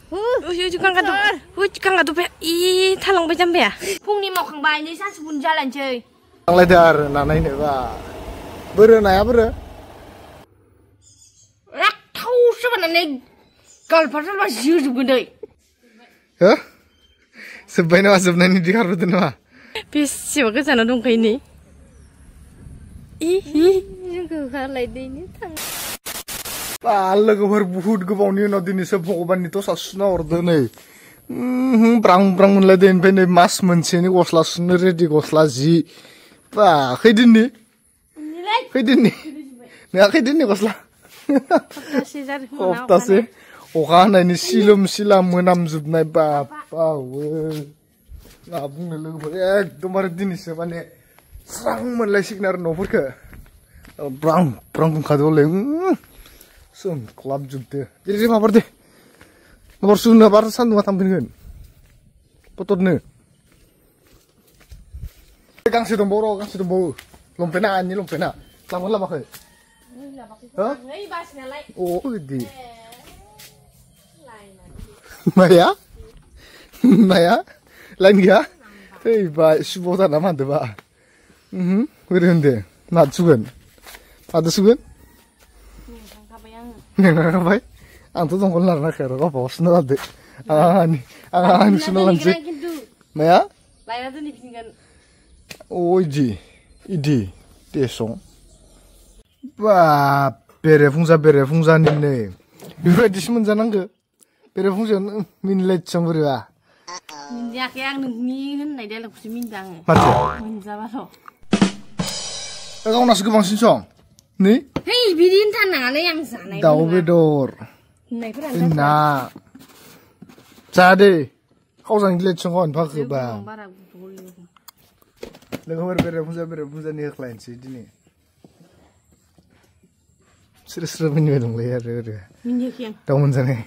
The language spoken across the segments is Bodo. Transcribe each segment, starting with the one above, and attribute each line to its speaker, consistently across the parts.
Speaker 1: जुगां गादु बे इ थालांबाय जामबाया फुंनि मावखांबाय नै सानसुफुनि जालायनोसै
Speaker 2: थांलायदो आरो ना नायनोबा बोरो नाया बोरो
Speaker 1: थावसो बानानै गालफाथारबा जोजोबगोन दै
Speaker 2: हो जोब्बाय नामा जोबनायनि दिखारबोदों नामा
Speaker 1: बेसेबा गोजानाव दंखायो नै जोंखौ होखारलायदैनो थां
Speaker 2: लोगोफोर बुहुत गोबावनि उनाव दिनैसो भगबाननि टसा सुना हरदो नै ब्रां ब्रां मोनलायदो ओमफ्राय नै मास मोनसेनि गस्ला सुनो रेडि गस्ला जि बा खैदिननि नोंहा खैदिननि गस्ला हप्तासे अखा हानायनि सिलोम सिला मोनामजोबनाय बाबावो मा बुंनो लोगोफोर एकदमबारे दिनैसो माने स्रां मोनलायसिगोन आरो न'फोरखौ ब्रां ब्रां बुंखादोंलै सोंख्लाबजोबदो जेरै माबार दे माबार सुनो बार सान्दुंआ थांफिनगोन पटरनो गांसे दंबावो गांसे दंबावो लंपेन्टआ आंनि लंपेन्टआ लांगोन लामाखै अ बिदि माया लाइन गैया थैबाय सुबाव दाना मादोबा बोरै होनदो मादो सुगोन मेंखांखाबाय आंथ' दंखल लानाखै आरो गावबा गाव सुना लादो आं सुना लानोसै माया
Speaker 1: लायना दोनहैफिनगोन
Speaker 2: इदि दे सं बाब बेरेफुंजानि नै बेफोरबायदिसो मोनजानांगो बेरेफुंजायावनो मिनिलायथिसां बोरैबा
Speaker 1: मिन्थियाखै आं नोंनि होननाय डायलगखौसो मिन्थिया आङो
Speaker 2: माथो
Speaker 1: मोनजाबाथ'
Speaker 2: गावनासो गोबांसिन सं नै
Speaker 1: बिदि होनथारनाङालै आं जानाय
Speaker 2: दाउ बेदर ना जादे खावजां गिलेट सं फाखोबा लोगोफोर बेरेफुंजानि होख्लायनोसै दिनै स्रो मिनिबाय दंलै आरो
Speaker 1: मिनियाखै आं
Speaker 2: दाउ मोनजानाय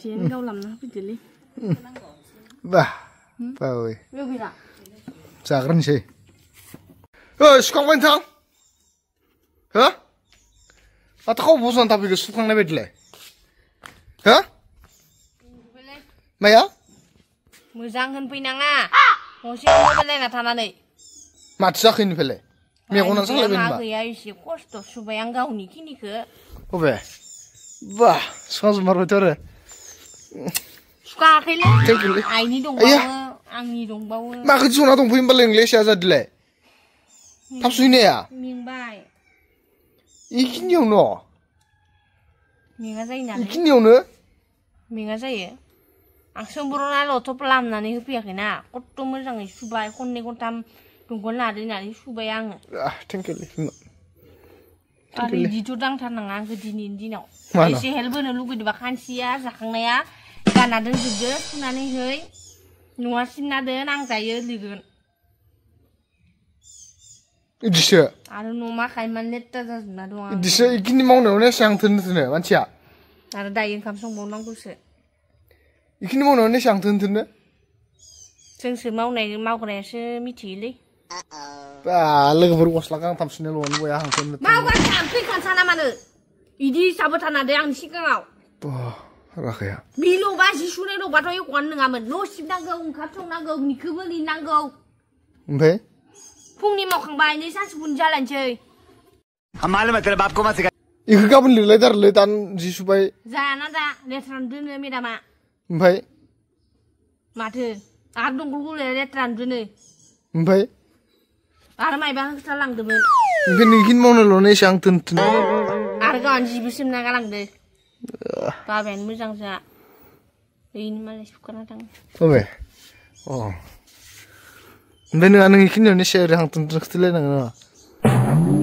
Speaker 1: जेन गावलामना फैदोलै
Speaker 2: बावै जाग्रोनोसै सुखांबाय नोंथां हो माथो खाव बसनानै थाफैखो सुखांनाय बायदिलाय हो माया
Speaker 1: मोजां होनफैनाङा न'से मबाइल नायना थानानै
Speaker 2: माथो जाखो इनिफ्रायलाय मेगनानो सालायबाय नामा
Speaker 1: गैया एसे खस्थ' सुबाय आं गावनि खिनिखौ
Speaker 2: अबे बा सुखांजोबमारबायथ' आरो
Speaker 1: सुखायाखैलै आइनि दंबावो आंनि दंबावो
Speaker 2: माखो जना दंफैयो होमबालाय नोंलाय एसेया जादिलाय थाब सुहैनाया
Speaker 1: मेंबाय
Speaker 2: इखिनियावनो
Speaker 1: मेङा जायो नालाय
Speaker 2: इखिनियावनो
Speaker 1: मेङा जायो आं सोमब्रना लथब लामनानै होफैयाखैना खथ्थ' मोजाङै सुबाय खननै खनथाम दंखल नानै सुबाय आङो
Speaker 2: थेंकिउलै
Speaker 1: आरो बिदिथ' दांथारनाङा आंखौ दिनैनि दिनाव एसे हेल्प होनो लुगैदोंबा खानसिया जाखांनाया गानना दोनजोबदो सुनानै है न'आ सिबना दोन आं जायो लिरगोन
Speaker 2: इदिसो
Speaker 1: आरो न'मा खायमान लेथ्रा जाजोबना दं आं
Speaker 2: इदिसो इखिनि मावनायावनो एसेबां थोनो मानसिया
Speaker 1: आरो दायो ओंखाम संबावनांगौसो
Speaker 2: इखिनि मावनायावनो एसेबां थोनो
Speaker 1: जोंसो मावग्रायासो मिथियोलै
Speaker 2: लोगोफोर गस्ला गांथाम सुनायल'आनो बया हांखोनो
Speaker 1: मावग्रा फैखानोसा ना मानो इदि हिसाबै थानादो आंनि सिगाङाव
Speaker 2: राखाया
Speaker 1: बिल'बा जि सुनायल'बाथ' एख'आनो नङामोन न' सिबनांगौ ओंखाम संनांगौ निखोबो लिरनांगौ
Speaker 2: ओमफ्राय
Speaker 1: फुंनि मावखांबाय नै सानसुफुनि जालायनोसै
Speaker 2: इखो गाबोन लिरलायदारलै दान जि सुबाय
Speaker 1: जायाना दा लेथ्रानो दोनो मेदामा
Speaker 2: ओमफ्राय
Speaker 1: माथो आरो दंखलखौ लेथ्रानो दोनो
Speaker 2: ओमफ्राय
Speaker 1: आरो मायबा खोथा लांदोंमोन
Speaker 2: ओमफ्राय नोंखिनि मावनायल'नो एसेबां थोनो
Speaker 1: आरो गावहानो जिबो सोमना गालांदो बाबायानो मोजां जा बेनि मालाय सुखाना थाङो
Speaker 2: ओमफ्राय नोंहा नों इखिनियावनो एसे ओरै हांथोन खिथालायनाङो नामा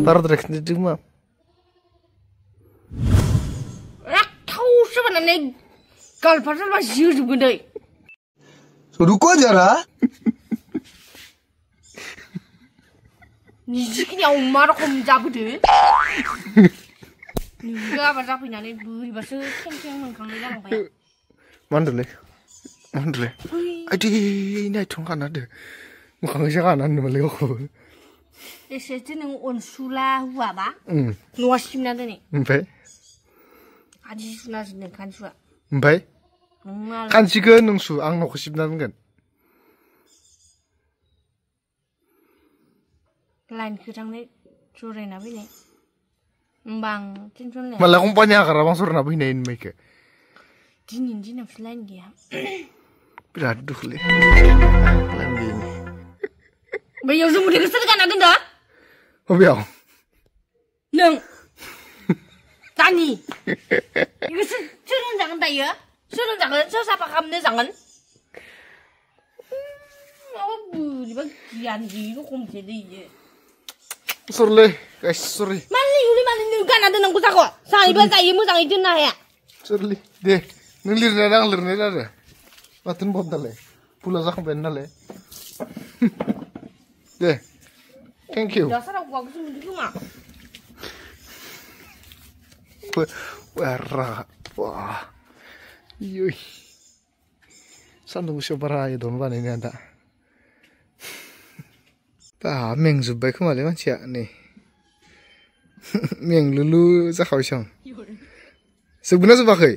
Speaker 2: बाराद्राय खिन्थादों मा
Speaker 1: थावसो बानानै गालफाथारबा जोजोबगोन दै
Speaker 2: रुको जरा
Speaker 1: निजिखिनियाव मा रखम जाबोदो नोंबो आबाद जाफैनानै बोरैबासो खें मोनखांनाय जालांबाय
Speaker 2: मा होनदोंलै आइदि नायथं खानादो मोखाङैसो खाना होनदोंमोनलै गावखौबो
Speaker 1: एसेसो नों अनसुला हुआबा न'आ सिबना दोनै
Speaker 2: ओमफ्राय
Speaker 1: आदि सुना दोनदों खानसुआ
Speaker 2: ओमफ्राय खानसिखौ नों सु आं न'खौ सिबना दोनगोन
Speaker 1: लाइनखौ थांनाय जरायना फैनाय होमबा आं टेनसन लाया
Speaker 2: माला कम्पानि आगारा बां सरना फैनाय होनबायखो
Speaker 1: दिनैनि दिनावसो लाइन गैया
Speaker 2: बिराद दुखुलै लाइन गैयिनि
Speaker 1: बैयाव जुमुदैखौ सोर गानना दोनदों
Speaker 2: बबेयाव
Speaker 1: नों दानि बेखौ सोर होनजागोन दायो सोर होनजागोन सोर साफा खालामनो जागोन माबा बोरैबा गियान गैयि रखमसो दैयो
Speaker 2: सरलै गाइस सरि
Speaker 1: मानो नों गानना दोननांगौ जागौ जायोबा जायो मोजाङै दोननो हाया
Speaker 2: सरलै दे नों लिरनाया आं लिरनाय आरो माथो होनबाव दालाय भुला जाखांबायानो नालाय दे थेंक इउ
Speaker 1: दासाराव गवाखौसो मोनदों खोमा
Speaker 2: wah yoi सान्दुं गोसायाव बारा आयदावनो बानायनाया दा मेंजोब्बाय खोमालै मानसिया नै मेंलुलु जाखाबायसो आं जोबगोना जोबाखै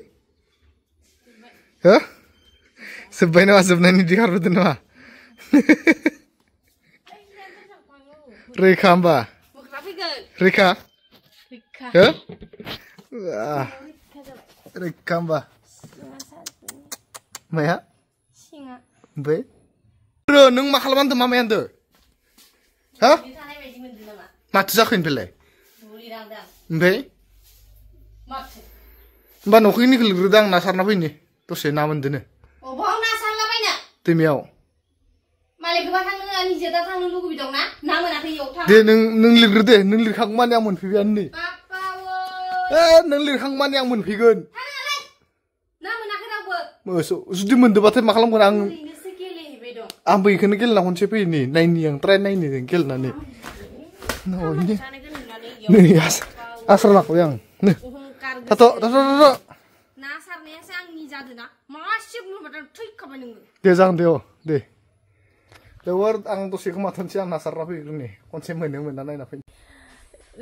Speaker 2: हो जोब्बाय नामा जोबनायनि दिखारबोदों नामा रैखा होमबा रैखा हो रैखा होमबा माया ओमफ्राय नों मा खालामना होनदों मामाया होनदों हा माथो जाखो इनिफ्रायलाय ओमफ्राय होमबा न'खरनिखौ लिरग्रोदों आं ना सारना फैनि दसे ना मोनदोनो
Speaker 1: अबाव ना सारलाबायनो
Speaker 2: दैमायाव
Speaker 1: मालायखौबा थांनो निजे दा थांनो लुगैदों ना मोनाखै इयाव थां
Speaker 2: दे नों लिरग्रोदे नों लिरखांबानो आं मोनफैबायानो नै नों लिरखांबानो आं मोनफैगोन
Speaker 1: ना मोनाखै रावबो
Speaker 2: मोसौ जुदि मोनदोंबाथाय मा खालामगोन आं आंबो बेखौनो गेलेना खनसे फैनि नायनि आं ट्राय नायनि गेलेनानै नै आस्रा लाखाबाय आं थाथ'
Speaker 1: ना सारनायासो आंनि जादोंना मासे बुंबाथाय थैखाबाय नोङो
Speaker 2: दे जागोन दे दे देवर आं दसे खोमाथानसै आं ना सारना फैग्रोनि खनसे मोनो मोना नायना फैनि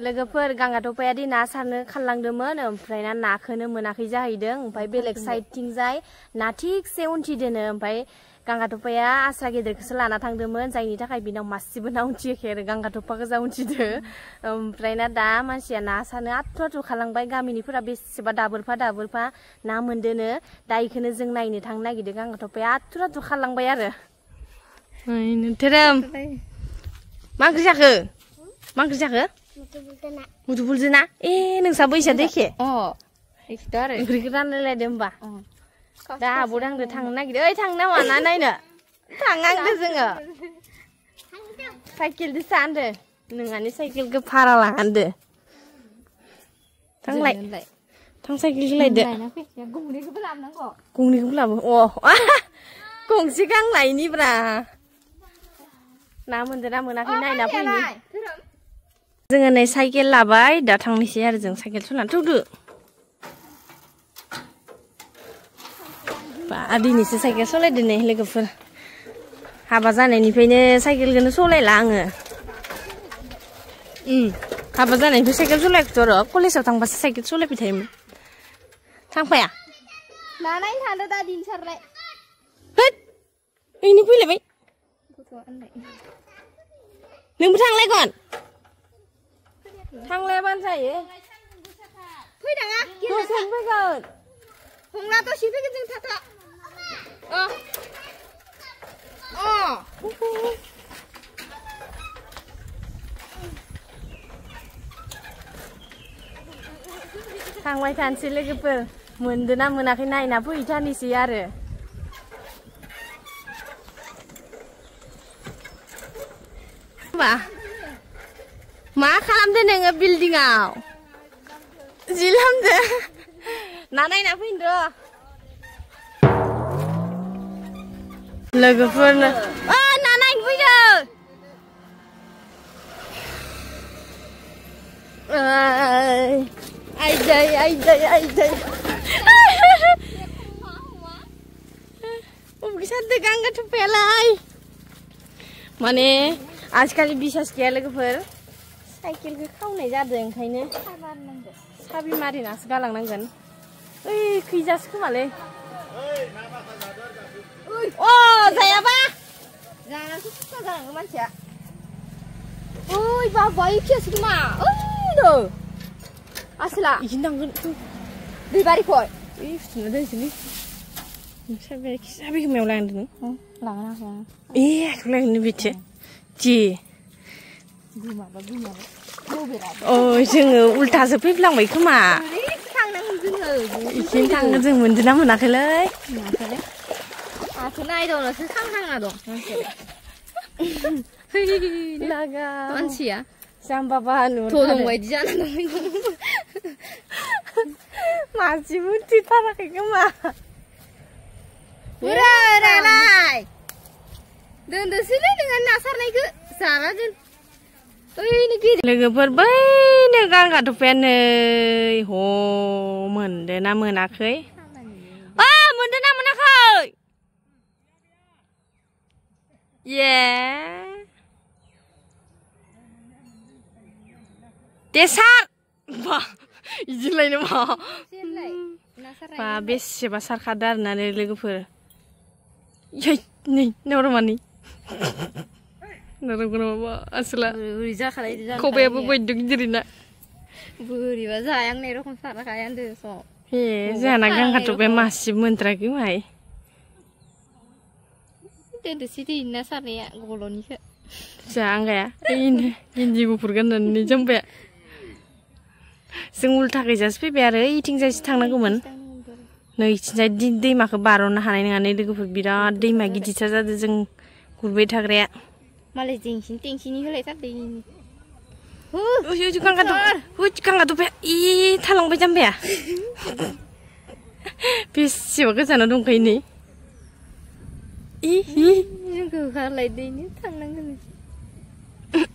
Speaker 1: लोगोफोर गांगाथफाया दि ना सारनो खारलांदोंमोन ओमफ्राय ना नाखौनो मोनाखै जाहैदों ओमफ्राय बेलेग साइडथिंजाय ना थिगसे उनथिदोनो ओमफ्राय गांगाथफाया आस्रा गेदेरखौसो लाना थांदोंमोन जायनि थाखाय बिनाव मासेबो ना उनथियाखै आरो गांगाथफा गोजा उनथिदो ओमफ्राय ना दा मानसिया ना सारनो आथु आथु खालांबाय गामिनिफोरा बेसेबा दाबोरफा ना मोनदोनो दा इखौनो जों नायनो थांनो नागिरदों गांगाथफाया आथु आथु खालांबाय आरो धोरोम मा ओंख्रि जाखो मा ओंख्रि जाखो मुदुफुलजो ना नोंसाबो इसा देखे ओंख्रिखौ रानलायलायदो होमबा दा आब' दांदो थांनो नागिरदों ओइ थांनो नामा ना नायनो थांनांदो जोङो साइकेलजों सानदो नोंहानि साइकेलखौ भारा लांदो थांलाय थां साइकेलखौ लायदो गंनैखौबो लाबो गंसे गांनायनिब्रा ना मोनदो ना मोनाखै नायना फैनि जोङो नै साइकेल लाबाय दा थांनोसै आरो जों साइकेल सलायनानै थौदो दिनैसो साइकेल सलायदो नै लोगोफोर हाबा जानायनिफ्रायनो साइकेलखौनो सलायला आङो हाबा जानायनिफ्राय साइकेल सलायाखैथ' र' कलेजाव थांबासो साइकेल सलायबाय थायोमोन थांफाया
Speaker 3: ना नायनो थांदो दा दिनसारलाय
Speaker 1: होद ओइनो फैलायबाय नोंबो थांलायगोन थांलायाबानो जायो
Speaker 3: फैदाङा
Speaker 1: दसेनो फैगोन
Speaker 3: हमना दसे फैगोन जों थाथा
Speaker 1: थांबाय थानोसै लोगोफोर मोनदोना मोनाखै नायना फैथारनोसै आरो मा खालामदो नोङो बिल्डिंआव जि लामदो ना नायना फैनो र' लोगोफोरनो ना नायनो फैदो आइदै अबे सारदो गांगाथफायालाय माने आजिखालि बिसास गैया लोगोफोर साइकेलखौ खावनाय जादों ओंखायनो साबि मारिनासो गालांनांगोन ओइ खैजासो खोमालै अ जायाबा
Speaker 3: जानासो सुखा जानांगौ मानसिया ओइ बाबा एखेयासो खोमा ओइ नो आसला
Speaker 1: इखिनो थांगोन
Speaker 3: दै बारिखय
Speaker 1: ओइ फुथुना दोनसैलै साबे खोमायाव लांदों
Speaker 3: लाङा
Speaker 1: ए आखौलायनो बिथिं जि
Speaker 3: गोमाबा
Speaker 1: अ जोङो उल्थासो फैफ्लांबाय खोमा
Speaker 3: थांनांगौ जोङो
Speaker 1: इखिनो थाङो जों मोनदोंना मोनाखैलै
Speaker 3: आंथ' नायदावनासो थांनाङा दं
Speaker 1: लागा
Speaker 3: मानसिया
Speaker 1: जाम्बाबा
Speaker 3: थ' दं बायदि जाना दं
Speaker 1: मानसिबो उथिथाराखै खोमा
Speaker 3: बुरायलाय दोनदोसैलै नोङो ना सारनायखौ जाला दोन ओइनो गिदिर
Speaker 1: लोगोफोर बैनो गांगा थफायानो ह मोनदो ना मोनाखै मोनदो ना मोनाखै ये दे सार बा इदिलायनो बा बेसेबा सारखादो आरोना लोगोफोर नै नरमानि नरमाबा आसला
Speaker 3: बोरै जाखालाय
Speaker 1: खबायाबो बयद गिदिरना
Speaker 3: बोरैबा जायांनाय रखम साराखाय आन्दो सम
Speaker 1: ए जाना गांगा थफाया मासे मोनथाराखै माय
Speaker 3: दोनदोसै दै ना सारनाया गल'निखौ
Speaker 1: जा आंगाया ओइनो गिन्जि गुफुर गाननानै जाम्बाया जों उल्था खैजासो फैबाय आरो इथिंजायसो थांनांगौमोन नै इथिंजाय दैमाखौ बारनो हानाय नङा नै लोगोफोर बिराद दैमा गिदिरथार जादों जों गुरबाय थाग्राया
Speaker 3: मालाय जेंसिन तेंसिनि होलायथारदों
Speaker 1: गांगा थफाया इ थालांबाय जाम्बाया बेसेबा गोजानाव दंखायो नै
Speaker 3: जोंखौ होखारलायदों थांनांगोन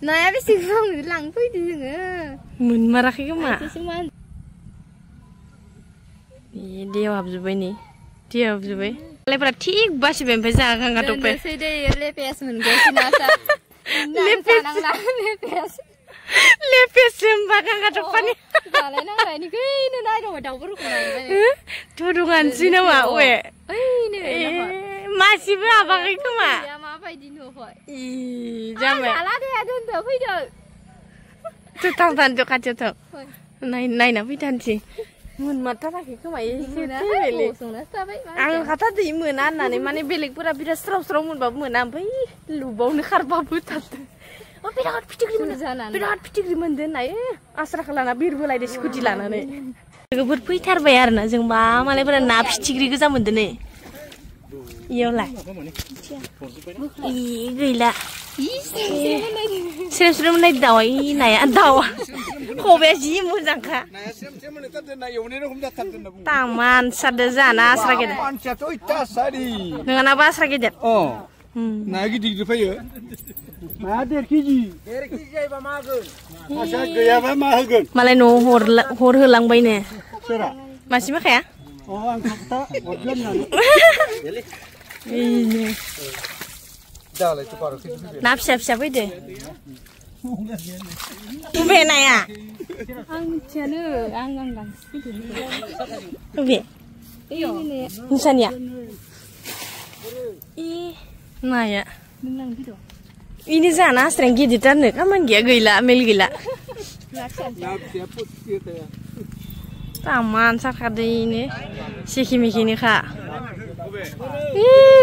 Speaker 3: नाया बेसे गोबां लांफैदो जोङो
Speaker 1: मोनमाराखै खोमा दैयाव हाबजोब्बाय नै दैयाव हाबजोब्बाय मालायफोरा थिग बासिबाय ओमफ्राय जोंहा गांगा थफाया
Speaker 3: लेपेस मोनगासिनो
Speaker 1: लेपेस होमबा गांगा थफानि
Speaker 3: जालायनांलायनिखैनो नायदावबाय दाउफोरखौ
Speaker 1: थुदुङानोसै नामा अए मासेबो हाबाखै खोमा
Speaker 3: माबायदि नुहय
Speaker 1: जाबाय
Speaker 3: दोनदो फैदो
Speaker 1: थां खाथियाव थां नायना फैथानोसै मोनमारथाराखै खोमा आं खाथारदो मोना होननानै माने बेलेगफोरा बिराद स्राव स्राव मोनबाबो मोना ओमफ्राय लुबावनो खारबाबो थारदो बिराद फिथिख्रि मोनदो होननाय आस्राखौ लाना बिरबोलायदो स्कुटि लानानै लोगोफोर फैथारबाय आरोना जों बा मालायफोरा ना फिथिख्रि गोजा मोनदो नै इयावलाय गैला स्रेम स्रेम मोननाय दाउआ नाया दाउआ खबाया जि मोजांखा तामान सारदो जाना आस्रा गेदेर नोंहानाबो आस्रा गेदेर
Speaker 2: नाया गिदिर गिदिर फैयो नाया 1.5 केजि जायोबा मा होगोन आसा गैयाबा मा होगोन
Speaker 1: मालाय न'आव हर होलांबायनो मासे माखाया
Speaker 2: आं खोथा हरगोन
Speaker 1: ना फिसा फिसा फैदो बबे नाया
Speaker 3: आं मिथियानो आं
Speaker 1: बबे नोंसानिया नाया ini जाना आस्राय गिदिरथारनो खामानि गैया गैला मेल गैला तामान सारखादोनो सेखि मेखिनोखा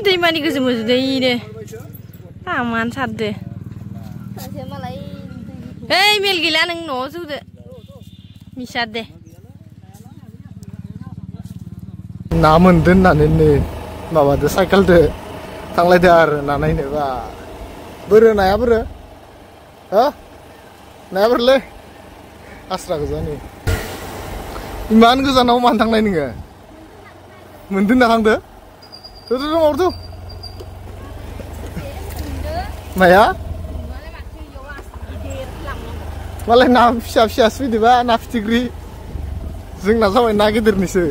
Speaker 1: दैमानि गोजौ मोजोदो इनो तामान सारदो ओइ मेल गैला नों न'आव जौदो मिसार दे
Speaker 2: ना मोनदो होननानै नै माबादो साइकेलदो थांलायदो आरो ना नायनोबा बोरो नाया बोरो नाया बोरलै आस्रा गोजा नै इमान गोजानाव मानो थांनाय नोङो मोनदो ना थांदो मावदो नाया मालाय ना फिसा फिसासो फैदोबा ना फिथिख्रि जोंना जाबाय ना गिदिरनिसो